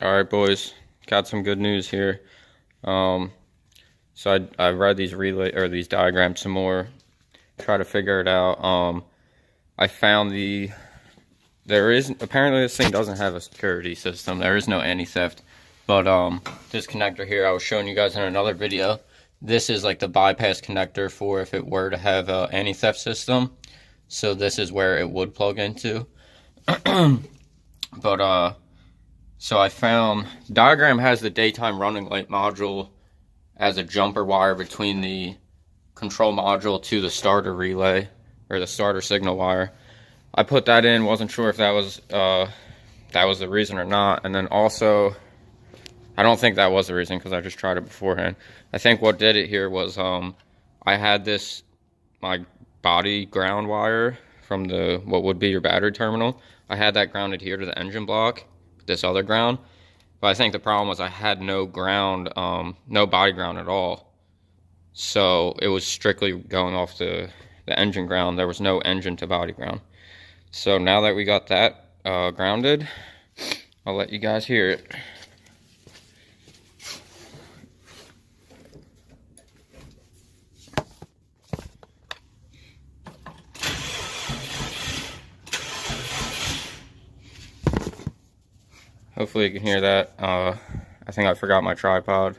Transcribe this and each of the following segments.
All right, boys, got some good news here. So I read these these diagrams some more, try to figure it out. I found apparently this thing doesn't have a security system. There is no anti-theft, but this connector here I was showing you guys in another video. This is like the bypass connector for if it were to have a anti-theft system. So this is where it would plug into. But so I found the diagram has the daytime running light module as a jumper wire between the control module to the starter relay, or the starter signal wire. I put that in, wasn't sure if that was the reason or not. And then also, I don't think that was the reason because I just tried it beforehand. I think what did it here was I had my body ground wire from what would be your battery terminal. I had that grounded here to the engine block, this other ground. But I think the problem was I had no ground, no body ground at all. So it was strictly going off the engine ground. There was no engine to body ground. So now that we got that grounded, I'll let you guys hear it. Hopefully you can hear that. I think I forgot my tripod.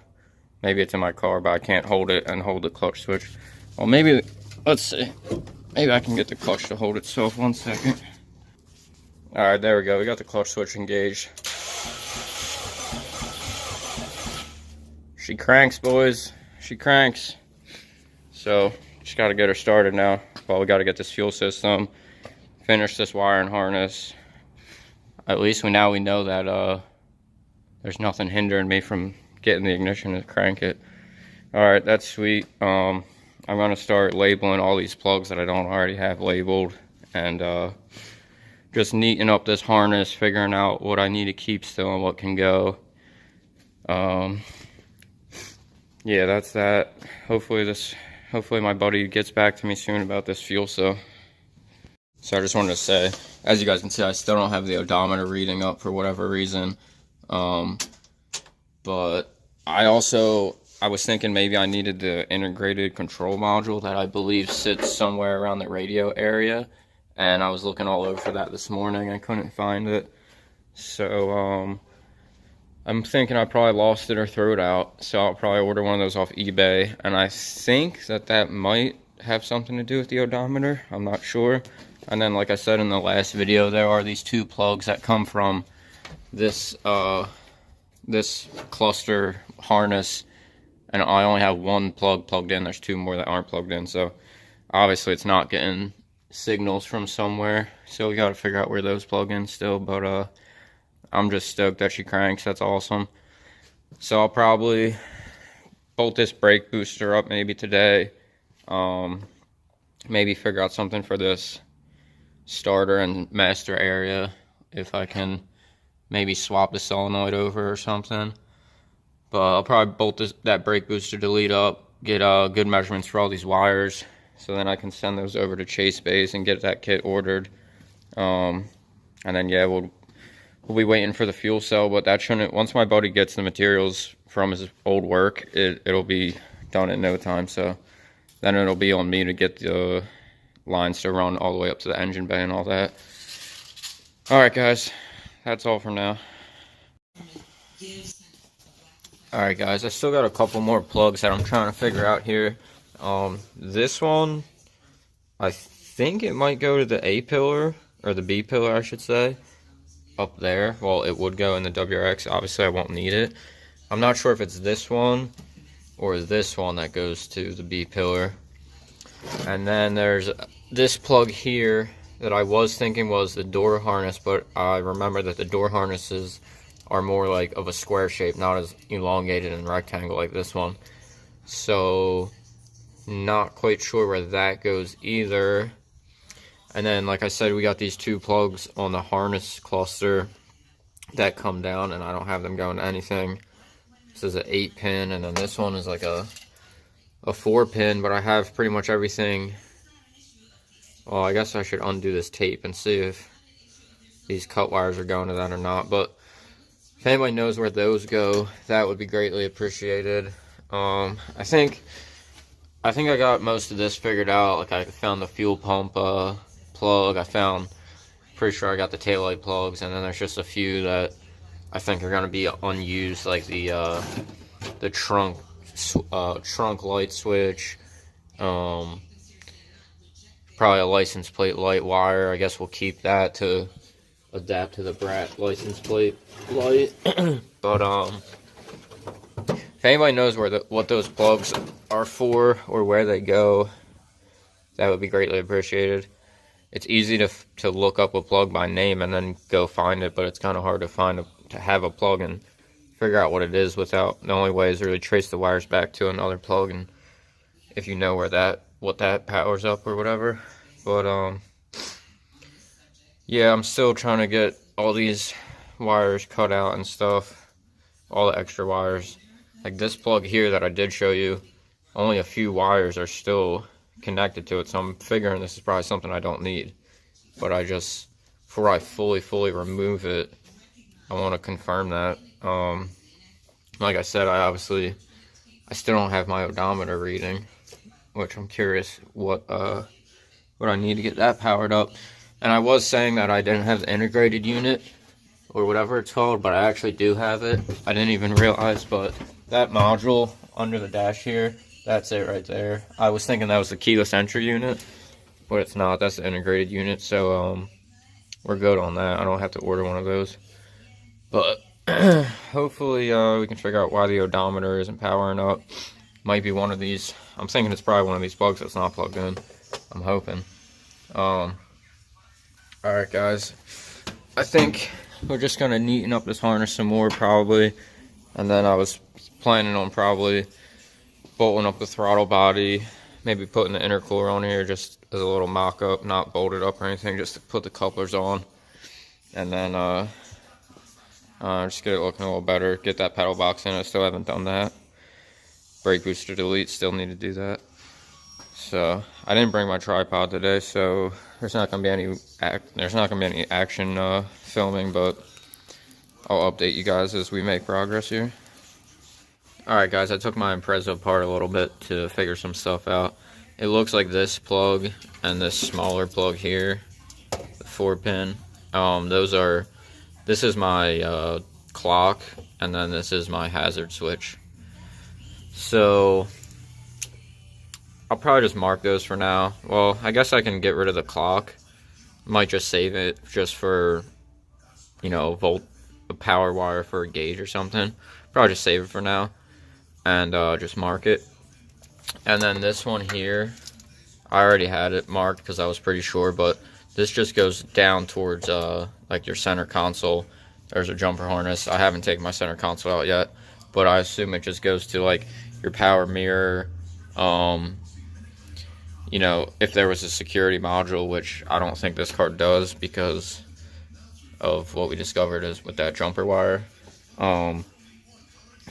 Maybe it's in my car, but I can't hold it and hold the clutch switch. Well, maybe, let's see. Maybe I can get the clutch to hold itself. 1 second. Alright, there we go. We got the clutch switch engaged. She cranks, boys. She cranks. So, just got to get her started now. Well, we got to get this fuel system, finish this wire and harness. At least we know that there's nothing hindering me from getting the ignition to crank it. Alright, that's sweet. I'm going to start labeling all these plugs that I don't already have labeled, and just neaten up this harness, figuring out what I need to keep still and what can go. Yeah, that's that. Hopefully my buddy gets back to me soon about this fuel cell. So I just wanted to say, as you guys can see, I still don't have the odometer reading up for whatever reason. But I was thinking maybe I needed the integrated control module that I believe sits somewhere around the radio area. And I was looking all over for that this morning. I couldn't find it. So I'm thinking I probably lost it or threw it out. So I'll probably order one of those off eBay. And I think that might have something to do with the odometer. I'm not sure. And then, like I said in the last video, there are these two plugs that come from this this cluster harness, and I only have one plug plugged in. There's two more that aren't plugged in, so obviously it's not getting signals from somewhere. So we got to figure out where those plug in still. But I'm just stoked that she cranks. That's awesome. So I'll probably bolt this brake booster up maybe today. Maybe figure out something for this starter and master area, if I can maybe swap the solenoid over or something. But I'll probably bolt that brake booster to lead up, get good measurements for all these wires, so then I can send those over to Chase Base and get that kit ordered. And then yeah, we'll be waiting for the fuel cell, but that shouldn't, once my buddy gets the materials from his old work, it'll be done in no time. So then it'll be on me to get the lines to run all the way up to the engine bay and all that. Alright guys, that's all for now. Alright guys, I still got a couple more plugs that I'm trying to figure out here. This one, I think it might go to the A pillar, or the B pillar I should say, up there. Well, it would go in the Wrx, obviously I won't need it. I'm not sure if it's this one or this one that goes to the B pillar. And then there's this plug here that I was thinking was the door harness, but I remember that the door harnesses are more like of a square shape, not as elongated and rectangle like this one. So not quite sure where that goes either. And then, like I said, we got these two plugs on the harness cluster that come down, and I don't have them going to anything. This is an 8-pin, and then this one is like a 4-pin, but I have pretty much everything. Well, I guess I should undo this tape and see if these cut wires are going to that or not. But If anybody knows where those go, that would be greatly appreciated. I think I got most of this figured out. Like, I found the fuel pump plug. Pretty sure I got the taillight plugs, and then there's just a few that I think are gonna be unused, like the trunk light switch. Probably a license plate light wire. I guess we'll keep that to adapt to the Brat license plate light. But if anybody knows what those plugs are for or where they go, that would be greatly appreciated. It's easy to look up a plug by name and then go find it, but it's kind of hard to have a plug and figure out what it is without. The only way is to really trace the wires back to another plug, and if you know what that powers up or whatever. But yeah, I'm still trying to get all these wires cut out and stuff, all the extra wires. Like this plug here that I did show you, only a few wires are still connected to it, so I'm figuring this is probably something I don't need. But before I fully remove it, I want to confirm that. Like I said, I still don't have my odometer reading, which I'm curious what I need to get that powered up. And I was saying that I didn't have the integrated unit or whatever it's called, but I actually do have it. I didn't even realize, but that module under the dash here, that's it right there. I was thinking that was the keyless entry unit, but it's not. That's the integrated unit, so we're good on that. I don't have to order one of those. But hopefully we can figure out why the odometer isn't powering up. Might be one of these. I'm thinking it's probably one of these plugs that's not plugged in. I'm hoping. Alright guys, I think we're just going to neaten up this harness some more probably. And then I was planning on probably bolting up the throttle body, maybe putting the intercooler on here just as a little mock-up, not bolted up or anything, just to put the couplers on. And then just get it looking a little better, get that pedal box in. I still haven't done that. Brake booster delete, still need to do that. So I didn't bring my tripod today, so there's not gonna be any action filming, but I'll update you guys as we make progress here. Alright guys, I took my Impreza apart a little bit to figure some stuff out. It looks like this plug and this smaller plug here, the 4-pin, this is my clock, and then this is my hazard switch. So I'll probably just mark those for now. Well, I guess I can get rid of the clock. Might just save it just for, you know, a power wire for a gauge or something. Probably just save it for now and just mark it. And then this one here, I already had it marked because I was pretty sure, but this just goes down towards like your center console. There's a jumper harness. I haven't taken my center console out yet, but I assume it just goes to like your power mirror. You know, if there was a security module, which I don't think this card does because of what we discovered is with that jumper wire. So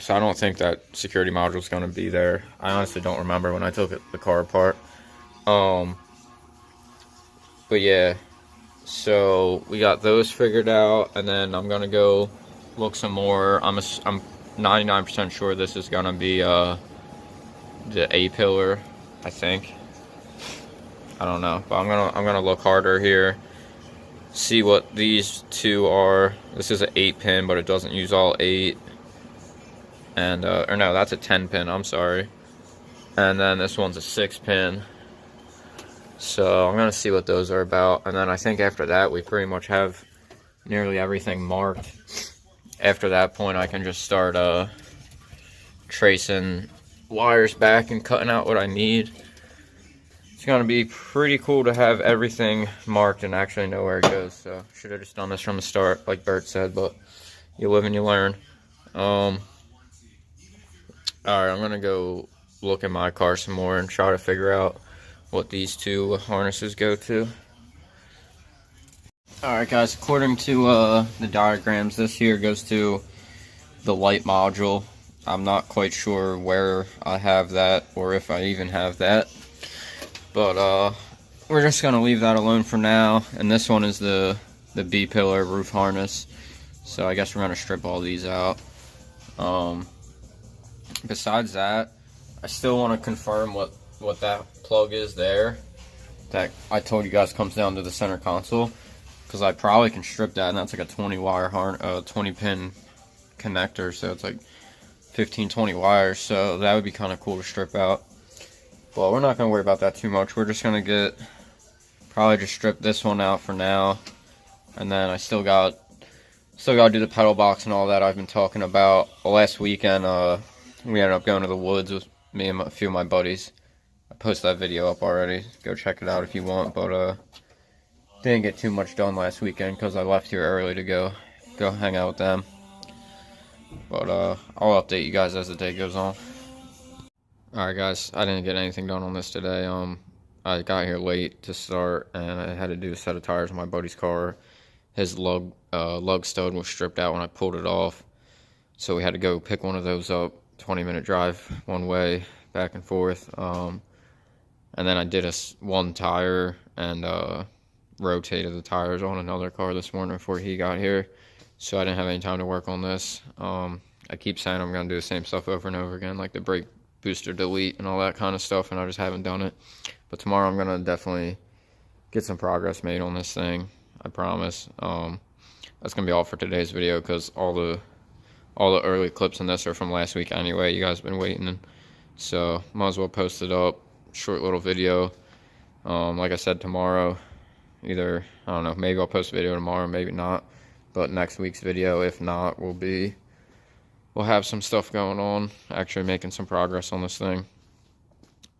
I don't think that security module is going to be there. I honestly don't remember when I took the car apart. But yeah, so we got those figured out, and then I'm going to go look some more. I'm 99% sure this is going to be the A-pillar, I think. I don't know, but I'm gonna look harder here, see what these two are. This is an 8-pin, but it doesn't use all 8. And or no, that's a 10-pin. I'm sorry. And then this one's a 6-pin. So I'm gonna see what those are about, and then I think after that we pretty much have nearly everything marked. After that point, I can just start tracing wires back and cutting out what I need. It's going to be pretty cool to have everything marked and actually know where it goes. So, should have just done this from the start, like Bert said, but you live and you learn. Alright, I'm going to go look at my car some more and try to figure out what these two harnesses go to. Alright guys, according to the diagrams, this here goes to the light module. I'm not quite sure where I have that or if I even have that. But we're just going to leave that alone for now. And this one is the B-pillar roof harness. So I guess we're gonna strip all these out. Besides that, I still want to confirm what that plug is there that I told you guys comes down to the center console, because I probably can strip that, and that's like a 20 pin connector, so it's like 15-20 wires, so that would be kind of cool to strip out. But we're not going to worry about that too much. We're just going to probably just strip this one out for now, and then I still got to do the pedal box and all that I've been talking about. Last weekend, we ended up going to the woods with me and a few of my buddies. I posted that video up already. Go check it out if you want, but didn't get too much done last weekend because I left here early to go hang out with them. But I'll update you guys as the day goes on. Alright guys, I didn't get anything done on this today. I got here late to start, and I had to do a set of tires on my buddy's car. His lug stud was stripped out when I pulled it off, so we had to go pick one of those up. 20-minute drive one way, back and forth. And then I did one tire and rotated the tires on another car this morning before he got here, so I didn't have any time to work on this. I keep saying I'm going to do the same stuff over and over again, like the brake booster delete and all that kind of stuff, and I just haven't done it. But tomorrow I'm going to definitely get some progress made on this thing, I promise. That's going to be all for today's video, because all the early clips in this are from last week anyway. You guys have been waiting, so might as well post it up. Short little video. Like I said, tomorrow, either, I don't know, maybe I'll post a video tomorrow, maybe not. But next week's video, if not, we'll have some stuff going on, actually making some progress on this thing.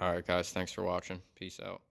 Alright guys, thanks for watching. Peace out.